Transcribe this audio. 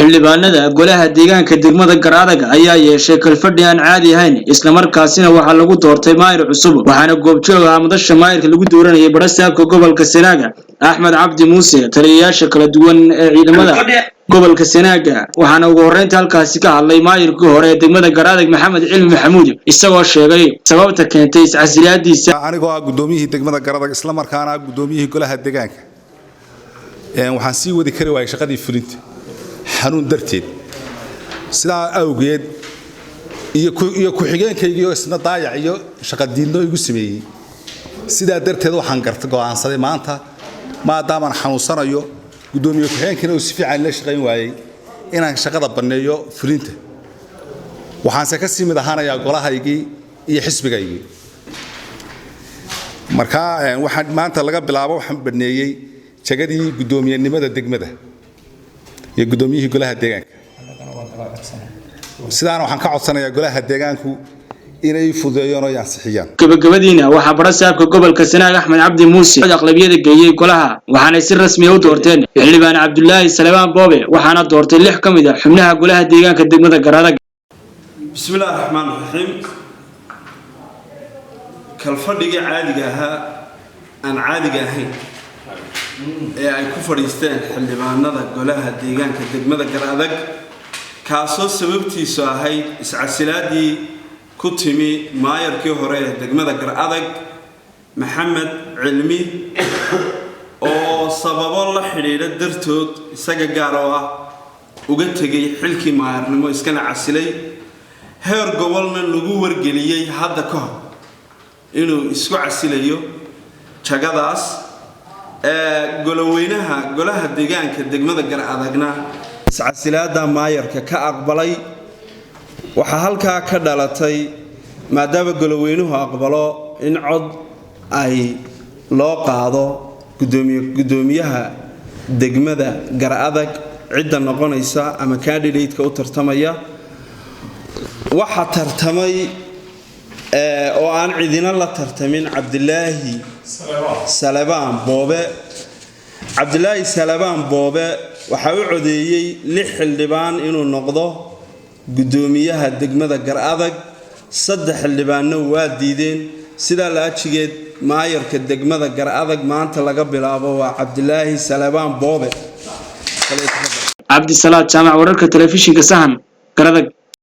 xildhibaanada golaha deegaanka degmada Garadag ayaa yeeshay kalfadhi aan caadi ahayn isla markaasina waxa lagu doortay maayir cusub waxaana goobjoog ah madasha maayirka lagu dooranayay barasaabka gobolka Sanaaga Axmed Cabdi Muuse taliyayaasha kala duwan ee ciidamada gobolka Sanaaga waxaana ugu horeynta halkaasi ka hadlay maayirkii hore ee degmada Garadag Maxamed Cilmi Maxamuud isagoo sheegay sababta keentay iscasilaadiisa anigoo ah gudoomiyihii degmada Garadag isla markaana gudoomiyihii golaha deegaanka waxaan sii wadi kari waayay shaqadii fulinta xanuun darteed sidaa awgeed iyo ku xigeenkaygiyo isna daayac iyo shaqo diidno igu sameeyay sidaa darteed waxaan go'aansaday maanta maadaama aan xanuunsanayo gudoomiye ku xigeenkina uu si fiican la shaqayn waayay inaan shaqada baneeyo fulinta waxaan se ka sii mid ahaanayaa golahaygii iyo xisbigaygii marka waxaan maanta laga bilaabo waxaan baneeyay jagadii gudoomiyenimada degmada iyo gudoomiyihii golaha deegaanka sidaan waxaan ka codsanayaa golaha deegaanku inay fududeeyaan oo yansixiyaan gabagabadiina waxa barasaabka gobolka Sanaaga Axmed Cabdi Muuse aqlabiyada geeyay golaha waxaana si rasmi ah u doorteen xildhibaan Cabdullaahi Salebaan Boobe waxaana doortay 6 kamid ah xubnaha golaha deegaanka degmada Garadag bismillaahir rahmaanir rahiim kalfadhiga caadiga ahaa aan caadiga ahayn ee ay ku fadhiisteen xildhibaanada golaha deegaanka degmada Garadag kaasoo sababtiisu ahayd iscasilaadii ku timi maayarkii hore ee degmada Garadag Maxamed Cilmi oo sababo la xiriira dartood isaga gaar ah uga tagay xilkii maayarnimo iskana casilay heer gobolna lagu wargeliyay hadda ka hor inuu isku casilayo jagadaas golaha deegaanka degmada Garadagna iscasilaada maayarka ka aqbalay waxa halka ka dhalatay maadaama goloweynuhu aqbalo in cod ay loo qaado gudoomiyaha degmada Garadag cidda noqonaysa ama candidate-ka u tartamaya waxa tartamay oo aan cidina la tartamin Cabdullaahi Salebaan Boobe Cabdullaahi Salebaan Boobe waxa uu codeeyay 6 xildhibaan inuu noqdo gudoomiyaha degmada Garadag 3 xildhibaanna waa diideen sida la ajigeed maayarka degmada Garadag maanta laga bilaabo waa Cabdullaahi Salebaan Boobe Cabdi Salaad Jaamac wararka telefishinka Sahan Garadag